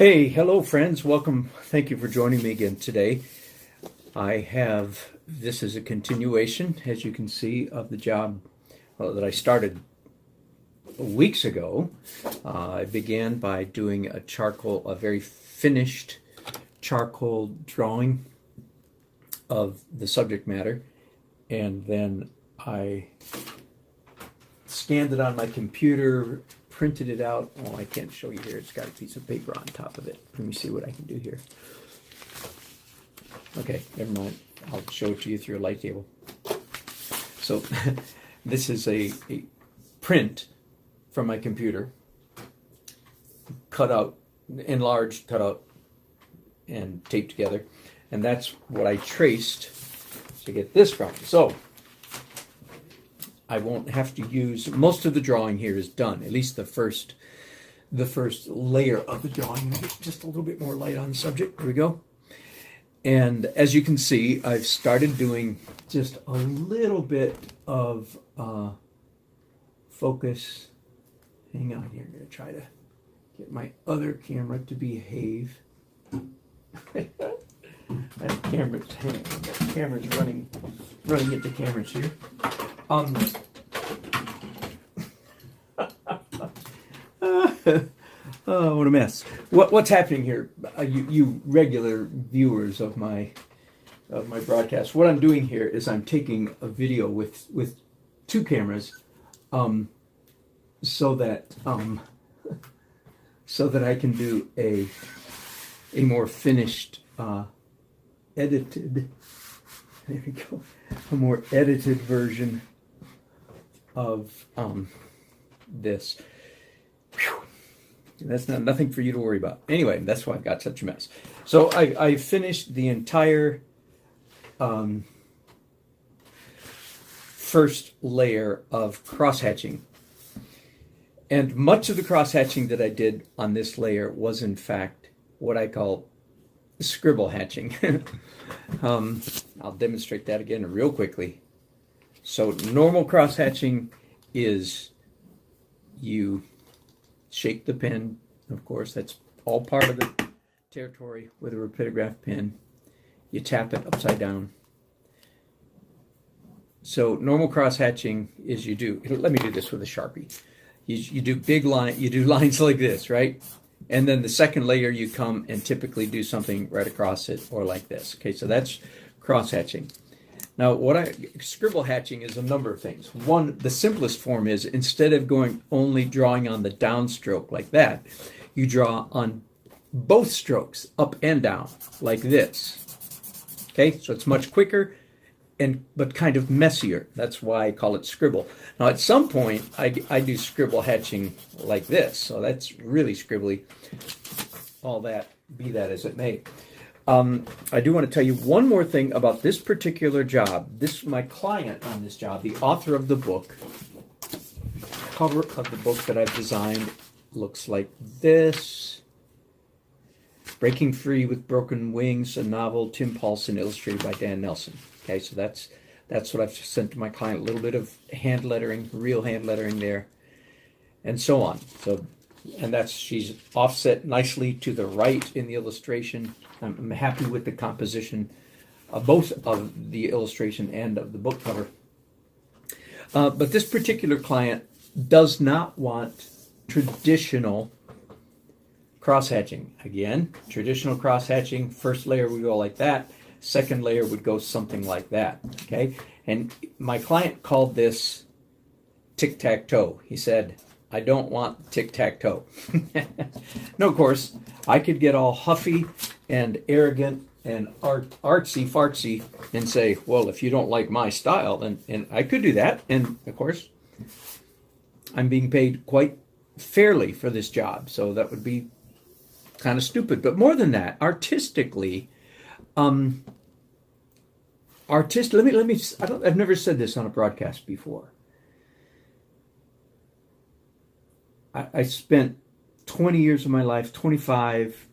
Hey, hello friends. Welcome. Thank you for joining me again today. This is a continuation, as you can see, of the job that I started weeks ago. I began by doing a very finished charcoal drawing of the subject matter, and then I scanned it on my computer, printed it out. Oh, I can't show you here. It's got a piece of paper on top of it. Let me see what I can do here. Okay, never mind. I'll show it to you through a light table. So this is a print from my computer, cut out, enlarged, cut out, and taped together. And that's what I traced to get this from. So I won't have to use, most of the drawing here is done, at least the first layer of the drawing. Just a little bit more light on the subject. There we go. And as you can see, I've started doing just a little bit of focus. Hang on here, I'm going to try to get my other camera to behave. That camera's running into cameras here. Oh, what a mess! What's happening here? You regular viewers of my broadcast. What I'm doing here is I'm taking a video with two cameras, so that I can do a more finished, edited. There we go. A more edited version of this. Whew. That's nothing for you to worry about. Anyway, that's why I've got such a mess. So I finished the entire first layer of cross-hatching. And much of the cross-hatching that I did on this layer was, in fact, what I call scribble hatching. I'll demonstrate that again real quickly. So normal cross-hatching is you shake the pen, of course, that's all part of the territory with a rapidograph pen. You tap it upside down. So normal cross-hatching is let me do this with a Sharpie. You do you do lines like this, right? And then the second layer you come and typically do something right across it or like this. Okay, so that's cross-hatching. Now, scribble hatching is a number of things. One, the simplest form is instead of only drawing on the downstroke like that, you draw on both strokes, up and down, like this. Okay, so it's much quicker, but kind of messier. That's why I call it scribble. Now, at some point, I do scribble hatching like this, so that's really scribbly. All that, be that as it may. I do want to tell you one more thing about this particular job. My client on this job, the author of the book, cover of the book that I've designed looks like this. Breaking Free with Broken Wings, a novel, Tim Paulson, illustrated by Dan Nelson. Okay, so that's what I've sent to my client. A little bit of hand lettering, real hand lettering there, and so on. And she's offset nicely to the right in the illustration. I'm happy with the composition of both of the illustration and of the book cover. But this particular client does not want traditional cross-hatching. Again, traditional cross-hatching, first layer would go like that, second layer would go something like that. Okay? And my client called this tic-tac-toe. He said, I don't want tic-tac-toe. No, of course, I could get all huffy and arrogant and artsy-fartsy and say, well, if you don't like my style, and I could do that. And, of course, I'm being paid quite fairly for this job, so that would be kind of stupid. But more than that, artistically, I've never said this on a broadcast before. I spent 20 years of my life, 25,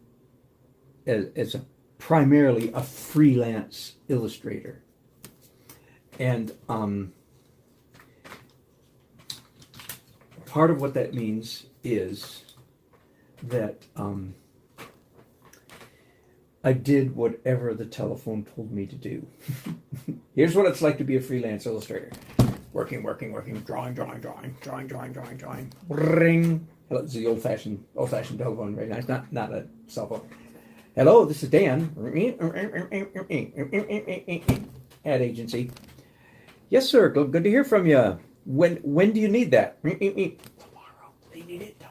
as primarily a freelance illustrator. And part of what that means is that I did whatever the telephone told me to do. Here's what it's like to be a freelance illustrator. Working, drawing. Ring. Hello, this is the old-fashioned telephone, very nice. Not a cell phone. Hello, this is Dan. Ad agency. Yes, sir. Good to hear from you. When do you need that? Tomorrow. They need it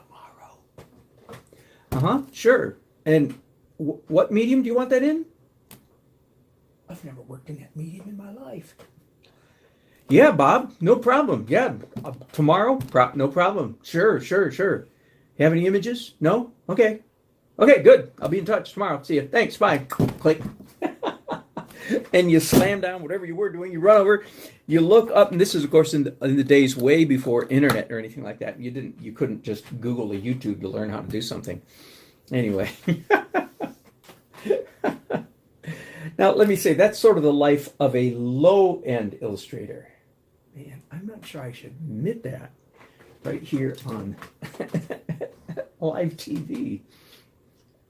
tomorrow. Sure. And what medium do you want that in? I've never worked in that medium in my life. Yeah, Bob, no problem. Yeah, tomorrow, no problem. Sure. You have any images? No? Okay, good. I'll be in touch tomorrow. See you. Thanks, bye. Click. And you slam down whatever you were doing. You run over, you look up, and this is, of course, in the days way before internet or anything like that. You couldn't just Google or YouTube to learn how to do something. Anyway. Now, let me say, that's sort of the life of a low-end illustrator. Man, I'm not sure I should admit that right here on live TV.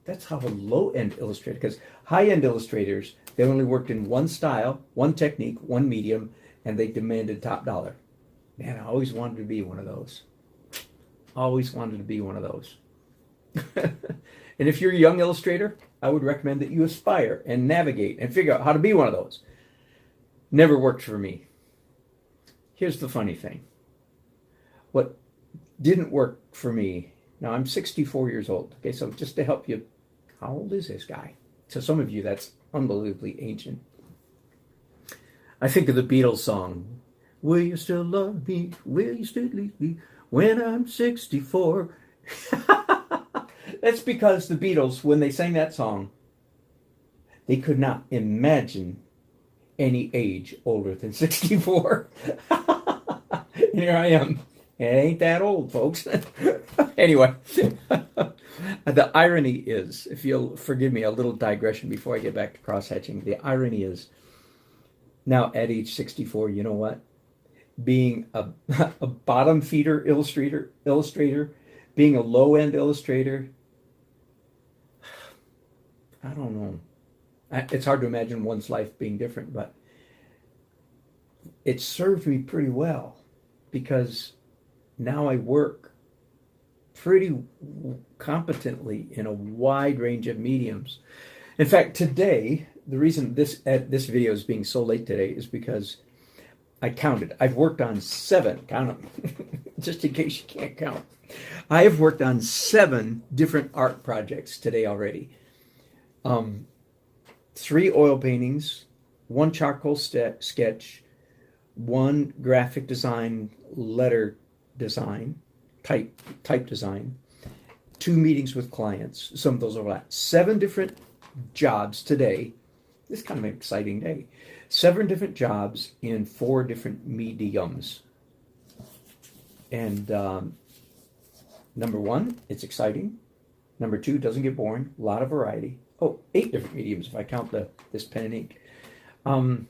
That's how a low-end illustrator, because high-end illustrators, they only worked in one style, one technique, one medium, and they demanded top dollar. Man, I always wanted to be one of those. And if you're a young illustrator, I would recommend that you aspire and navigate and figure out how to be one of those. Never worked for me. Here's the funny thing. What didn't work for me, now I'm 64 years old. Okay, so just to help you, how old is this guy? To some of you, that's unbelievably ancient. I think of the Beatles song, will you still love me? Will you still leave me when I'm 64? That's because the Beatles, when they sang that song, they could not imagine any age older than 64. And here I am. It ain't that old, folks. Anyway, the irony is, if you'll forgive me a little digression before I get back to cross-hatching, the irony is, now at age 64, you know what? Being a bottom feeder illustrator, being a low-end illustrator, I don't know. It's hard to imagine one's life being different, but it served me pretty well because now I work pretty competently in a wide range of mediums. In fact, today, the reason this video is being so late today is because I counted. I've worked on 7, count them, just in case you can't count. I have worked on 7 different art projects today already. 3 oil paintings, 1 charcoal sketch, 1 graphic design, letter design, type design, 2 meetings with clients. Some of those overlap. 7 different jobs today. This is kind of an exciting day. 7 different jobs in 4 different mediums. And number 1, it's exciting. Number 2, doesn't get boring. A lot of variety. 8 different mediums if I count this pen and ink. And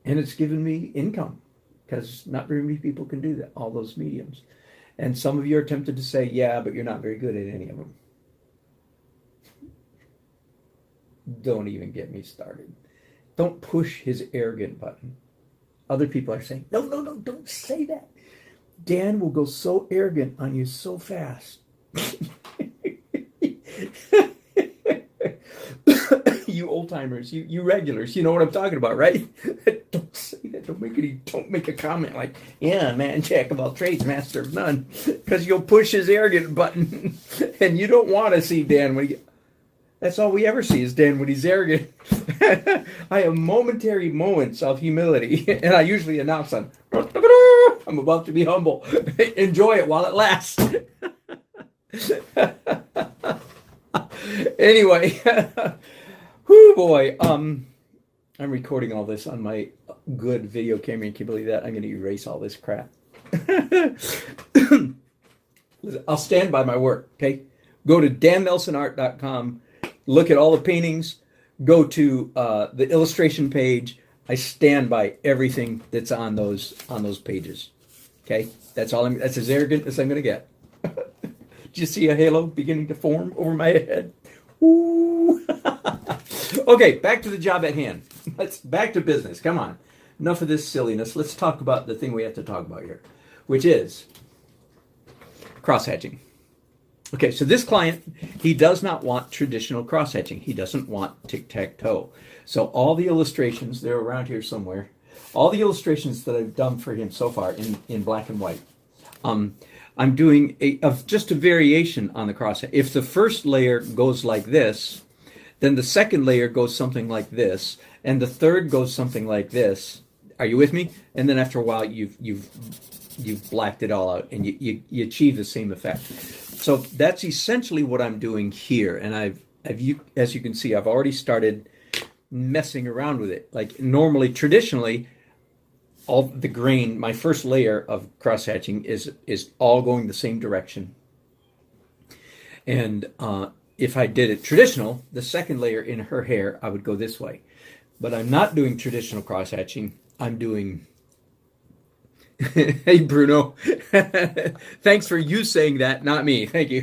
it's given me income because not very many people can do that, all those mediums. And some of you are tempted to say, yeah, but you're not very good at any of them. Don't even get me started. Don't push his arrogant button. Other people are saying, no, don't say that. Dan will go so arrogant on you so fast. You old timers, you regulars, you know what I'm talking about, right? Don't say that. Don't make a comment like, yeah, man, jack of all trades, master of none, because you'll push his arrogant button, and you don't want to see Dan when he. That's all we ever see is Dan when he's arrogant. I have momentary moments of humility, and I usually announce I'm about to be humble. Enjoy it while it lasts. Anyway, whoo boy, I'm recording all this on my good video camera. Can you believe that? I'm going to erase all this crap. I'll stand by my work, okay? Go to dannelsonart.com, look at all the paintings, go to the illustration page. I stand by everything that's on those pages, okay? That's as arrogant as I'm going to get. Did you see a halo beginning to form over my head? Ooh. Okay, back to the job at hand. Let's back to business. Come on. Enough of this silliness. Let's talk about the thing we have to talk about here, which is cross-hatching. Okay, so this client, he does not want traditional cross-hatching. He doesn't want tic-tac-toe. So all the illustrations, they're around here somewhere, all the illustrations that I've done for him so far in black and white, I'm doing just a variation on the cross. If the first layer goes like this, then the second layer goes something like this, and the third goes something like this. Are you with me? And then after a while, you've blacked it all out, and you achieve the same effect. So that's essentially what I'm doing here. And as you can see, I've already started messing around with it. Like traditionally, all the grain, my first layer of cross hatching is all going the same direction. And if I did it traditional, the second layer in her hair, I would go this way. But I'm not doing traditional cross hatching. I'm doing Hey, Bruno. Thanks for you saying that, not me. Thank you.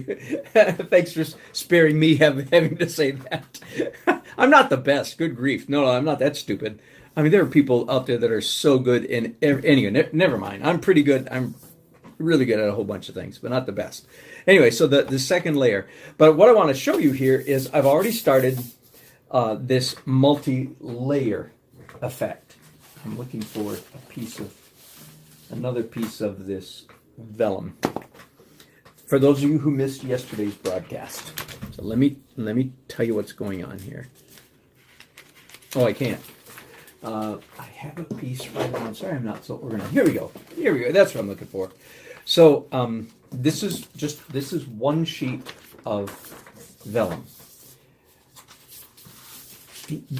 Thanks for sparing me having to say that. I'm not the best. Good grief. No, I'm not that stupid. I mean, there are people out there that are so good in anyway, never mind. I'm pretty good. I'm really good at a whole bunch of things, but not the best. Anyway, so the second layer. But what I want to show you here is I've already started this multi-layer effect. I'm looking for another piece of this vellum. For those of you who missed yesterday's broadcast, so let me tell you what's going on here. Oh, I can't. I have a piece right now. I'm sorry, I'm not so organized. Here we go. That's what I'm looking for. So this is one sheet of vellum.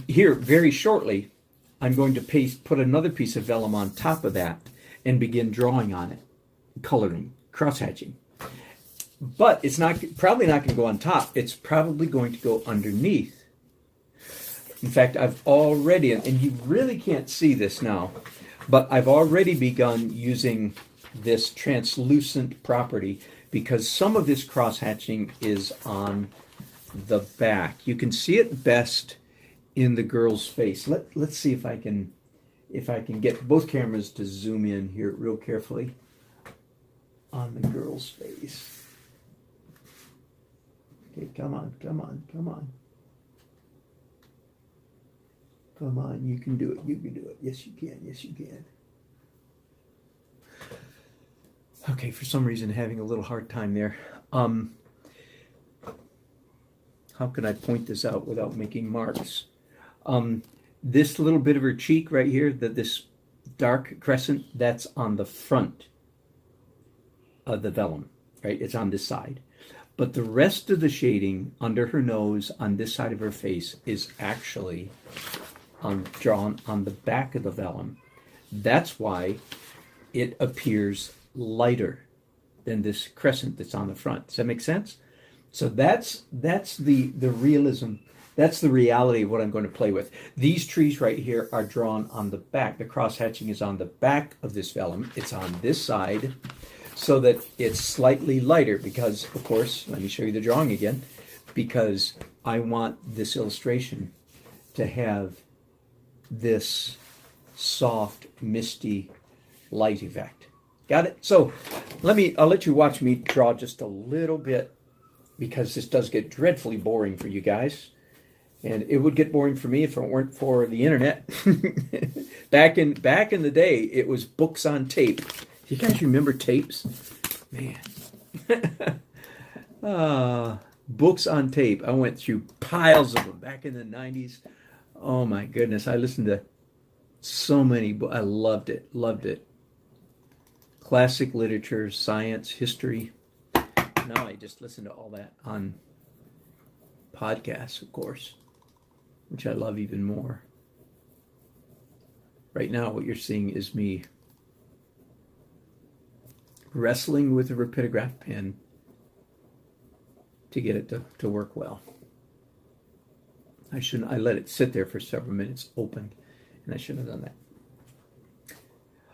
Here, very shortly, I'm going to put another piece of vellum on top of that and begin drawing on it, coloring, cross-hatching. But it's probably not going to go on top. It's probably going to go underneath. In fact, I've already, and you really can't see this now, but I've already begun using this translucent property because some of this cross-hatching is on the back. You can see it best in the girl's face. Let's see if I can get both cameras to zoom in here real carefully on the girl's face. Okay, come on. Come on, you can do it. Yes, you can. Okay, for some reason having a little hard time there. How can I point this out without making marks? This little bit of her cheek right here, this dark crescent, that's on the front of the vellum, right? It's on this side. But the rest of the shading under her nose, on this side of her face, is actually drawn on the back of the vellum. That's why it appears lighter than this crescent that's on the front. Does that make sense? So that's the realism. That's the reality of what I'm going to play with. These trees right here are drawn on the back. The cross-hatching is on the back of this vellum. It's on this side so that it's slightly lighter because, of course, let me show you the drawing again, because I want this illustration to have this soft, misty light effect. Got it? So I'll let you watch me draw just a little bit because this does get dreadfully boring for you guys. And it would get boring for me if it weren't for the internet. Back in the day, it was books on tape. You guys remember tapes? Man. Books on tape. I went through piles of them back in the 90s. Oh my goodness. I listened to so many books. I loved it. Classic literature, science, history. Now I just listen to all that on podcasts, of course, which I love even more. Right now, what you're seeing is me wrestling with a rapidograph pen to get it to work well. I let it sit there for several minutes open, and I shouldn't have done that.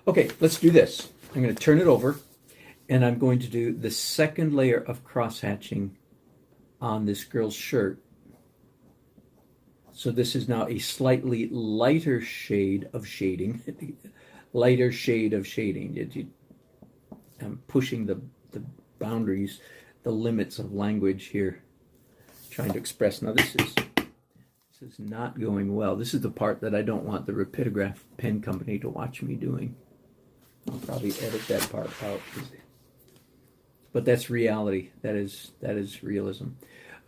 Okay, let's do this. I'm going to turn it over, and I'm going to do the second layer of cross-hatching on this girl's shirt. So this is now a slightly lighter shade of shading. Lighter shade of shading. I'm pushing the boundaries, the limits of language here, trying to express. Now this is not going well. This is the part that I don't want the Rapidograph pen company to watch me doing. I'll probably edit that part out. But that's reality. That is realism.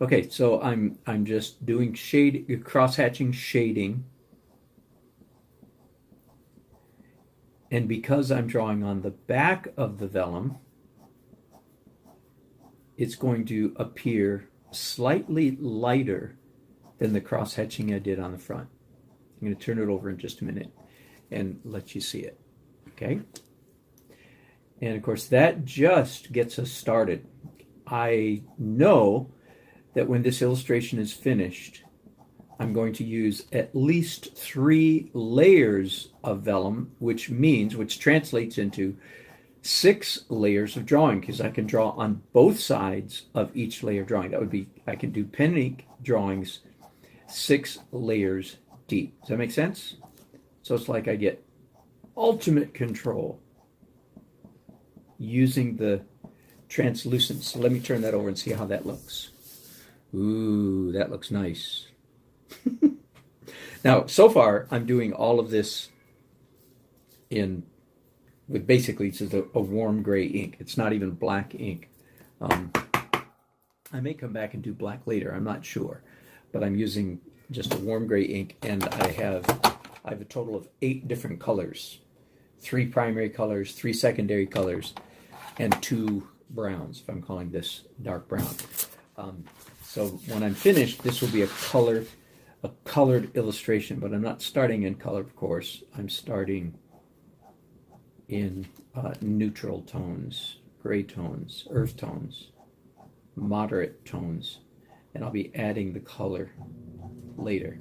Okay, so I'm just doing cross-hatching shading. And because I'm drawing on the back of the vellum, it's going to appear slightly lighter than the cross-hatching I did on the front. I'm going to turn it over in just a minute and let you see it. Okay? And of course, that just gets us started. I know that when this illustration is finished, I'm going to use at least 3 layers of vellum, which translates into 6 layers of drawing, because I can draw on both sides of each layer of drawing. That would be, I can do pen and ink drawings 6 layers deep. Does that make sense? So it's like I get ultimate control using the translucence. So let me turn that over and see how that looks. Ooh, that looks nice. Now, so far, I'm doing all of this with basically just a warm gray ink. It's not even black ink. I may come back and do black later. I'm not sure. But I'm using just a warm gray ink, and I have a total of 8 different colors. 3 primary colors, 3 secondary colors, and 2 browns, if I'm calling this dark brown. So when I'm finished, this will be a colored illustration, but I'm not starting in color, of course. I'm starting in neutral tones, gray tones, earth tones, moderate tones, and I'll be adding the color later.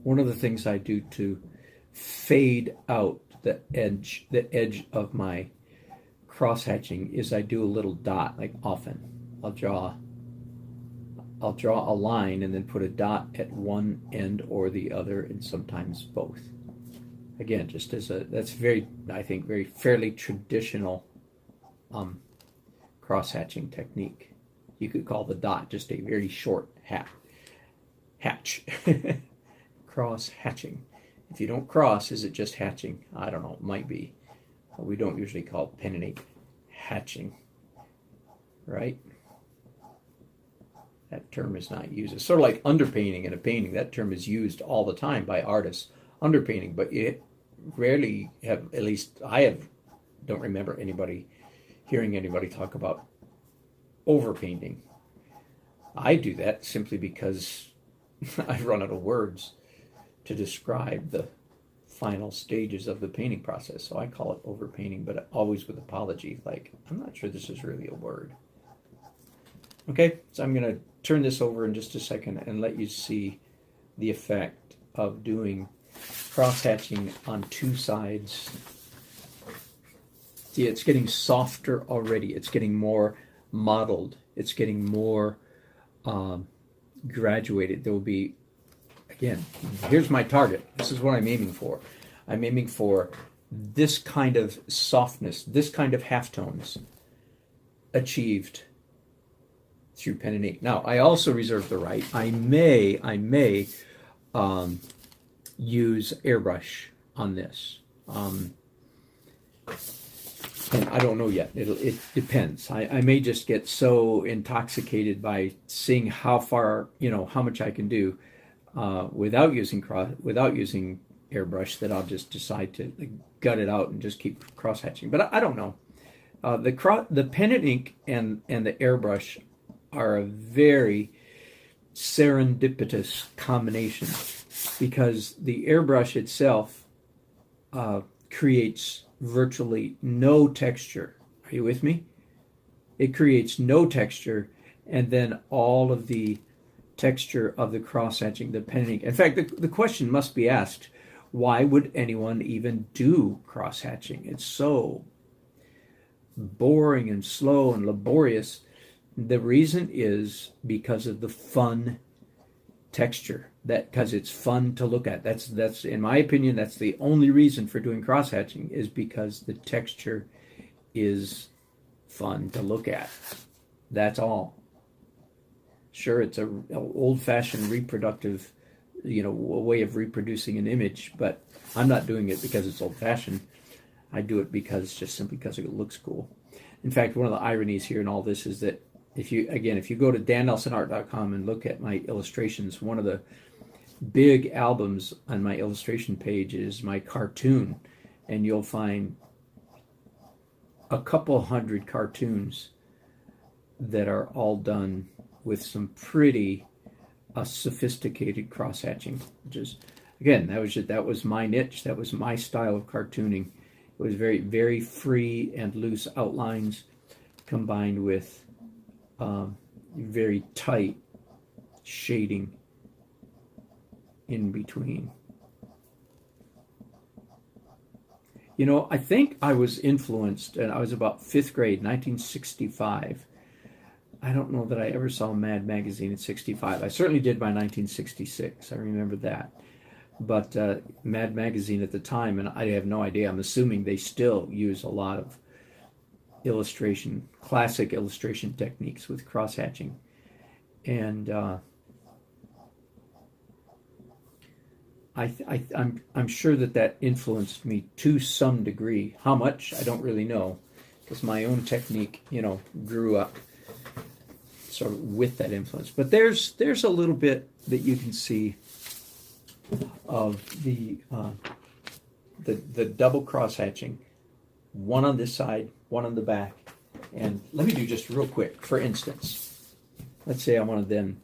One of the things I do to fade out the edge of my cross-hatching is I do a little dot, like often. I'll draw a line and then put a dot at one end or the other, and sometimes both. Again, just that's very, I think, very fairly traditional cross-hatching technique. You could call the dot just a very short hatch. Cross-hatching. If you don't cross, is it just hatching? I don't know, it might be. But we don't usually call pen and ink hatching, right? That term is not used. It's sort of like underpainting in a painting. That term is used all the time by artists, underpainting, but you rarely have, at least don't remember hearing anybody talk about overpainting. I do that simply because I run out of words to describe the final stages of the painting process. So I call it overpainting, but always with apology, like, I'm not sure this is really a word. Okay, so I'm going to turn this over in just a second and let you see the effect of doing cross-hatching on 2 sides. See, it's getting softer already. It's getting more modeled. It's getting more graduated. There will be, again, here's my target. This is what I'm aiming for. I'm aiming for this kind of softness, this kind of halftones achieved through pen and ink. Now, I also reserve the right. I may use airbrush on this. And I don't know yet. It depends. I may just get so intoxicated by seeing how far, how much I can do without using airbrush, that I'll just decide to gut it out and just keep cross-hatching. But I don't know. The pen and ink and the airbrush are a very serendipitous combination, because the airbrush itself creates virtually no texture. Are you with me? It creates no texture, and then all of the texture of the cross-hatching, the pen and ink. In fact, the question must be asked, Why would anyone even do cross-hatching? It's so boring and slow and laborious. The reason is because of the fun texture, that because it's fun to look at. That's in my opinion, that's the only reason for doing cross-hatching, is because the texture is fun to look at. That's all. Sure, it's a old-fashioned reproductive, way of reproducing an image, but I'm not doing it because it's old-fashioned. I do it simply because it looks cool. In fact, one of the ironies here in all this is that if you go to dannelsonart.com and look at my illustrations, one of the big albums on my illustration page is my cartoon, and you'll find a couple hundred cartoons that are all done with some pretty sophisticated cross-hatching, which is, again, that was my niche. That was my style of cartooning. It was very, very free and loose outlines combined with very tight shading in between. I think I was influenced, and I was about 5th grade, 1965. I don't know that I ever saw Mad Magazine in 65. I certainly did by 1966. I remember that. But Mad Magazine at the time, and I have no idea, I'm assuming they still use a lot of classic illustration techniques with cross-hatching. And I'm sure that influenced me to some degree. How much, I don't really know, because my own technique, grew up sort of with that influence. But there's a little bit that you can see of the double cross-hatching, one on this side, one on the back. And let me do just real quick. For instance, let's say I want to then,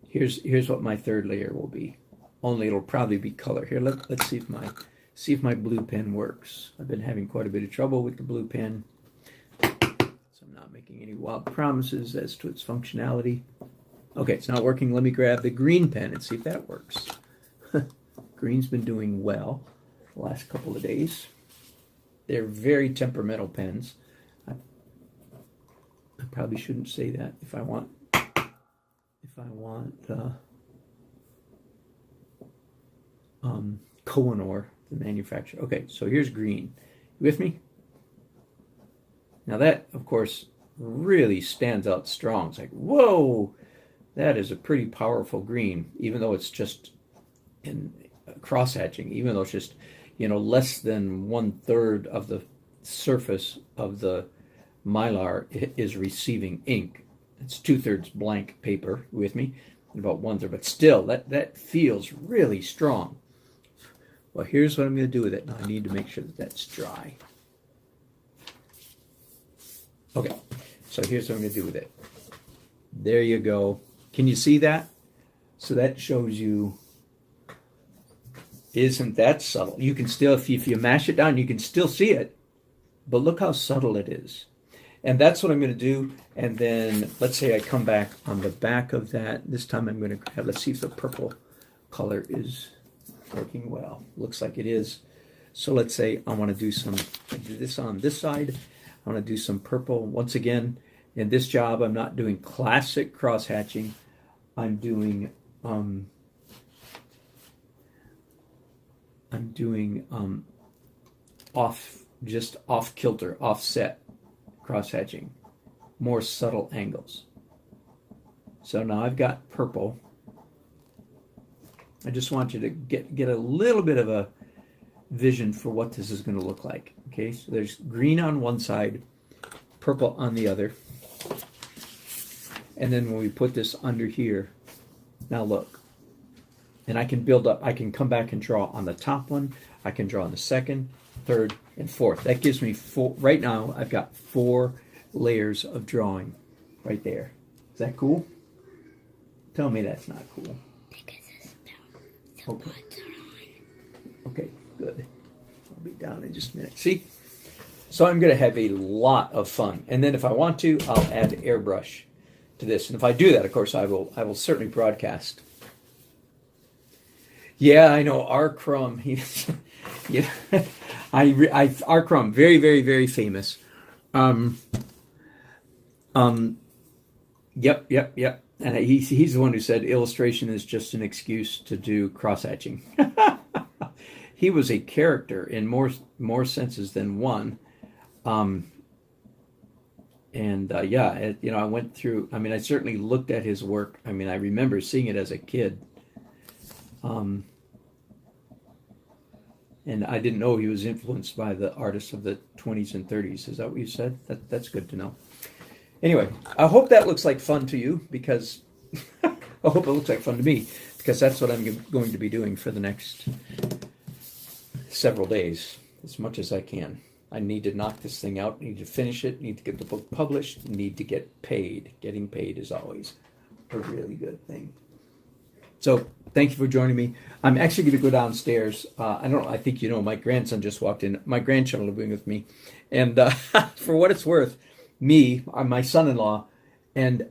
here's what my third layer will be. Only it'll probably be color. Here, let's see if my blue pen works. I've been having quite a bit of trouble with the blue pen, so I'm not making any wild promises as to its functionality. Okay, it's not working. Let me grab the green pen and see if that works. Green's been doing well the last couple of days. They're very temperamental pens. I probably shouldn't say that if I want Kohinoor, the manufacturer. Okay, so here's green. You with me? Now that, of course, really stands out strong. It's like, whoa, that is a pretty powerful green, even though it's just in cross-hatching, even though it's just, less than 1/3 of the surface of the Mylar is receiving ink. It's 2/3 blank paper, with me, and about 1/3, but still, that feels really strong. Well, here's what I'm going to do with it. Now I need to make sure that that's dry. Okay, so here's what I'm going to do with it. There you go. Can you see that? So that shows you, isn't that subtle? You can still, if you mash it down, you can still see it, but look how subtle it is. And that's what I'm going to do. And then let's say I come back on the back of that. This time I'm going to have, let's see if the purple color is working well. Looks like it is. So let's say I want to do this on this side. I want to do some purple. Once again, in this job, I'm not doing classic cross-hatching. I'm doing off kilter, offset cross-hatching, more subtle angles. So now I've got purple. I just want you to get a little bit of a vision for what this is going to look like. Okay, so there's green on one side, purple on the other. And then when we put this under here, now look, and I can build up, I can come back and draw on the top one, I can draw on the second, third, and fourth. That gives me four. Right now, I've got 4 layers of drawing right there. Is that cool? Tell me that's not cool. Because the Okay. spots are on. Okay, good. I'll be down in just a minute. See? So I'm going to have a lot of fun. And then if I want to, I'll add airbrush to this. And if I do that, of course, I will certainly broadcast. Yeah, I know R. Crumb. Yeah, R. Crumb, very, very, very famous. Um, um, yep, yep, yep. And he's the one who said illustration is just an excuse to do cross hatching. He was a character in more senses than one. Um, and yeah, I went through. I mean, I certainly looked at his work. I mean, I remember seeing it as a kid. Um, and I didn't know he was influenced by the artists of the 20s and 30s. Is that what you said? That's good to know. Anyway, I hope that looks like fun to you because I hope it looks like fun to me because that's what I'm going to be doing for the next several days as much as I can. I need to knock this thing out, need to finish it, need to get the book published, need to get paid. Getting paid is always a really good thing. So thank you for joining me. I'm actually going to go downstairs. I think my grandson just walked in. My grandchildren are living with me. And for what it's worth, my son-in-law, and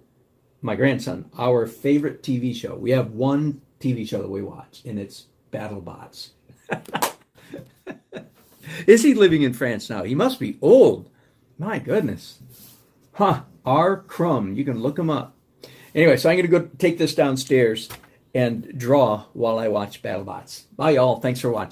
my grandson, our favorite TV show. We have one TV show that we watch, and it's BattleBots. Is he living in France now? He must be old. My goodness. Huh. R. Crumb. You can look him up. Anyway, so I'm going to go take this downstairs and draw while I watch BattleBots. Bye, y'all. Thanks for watching.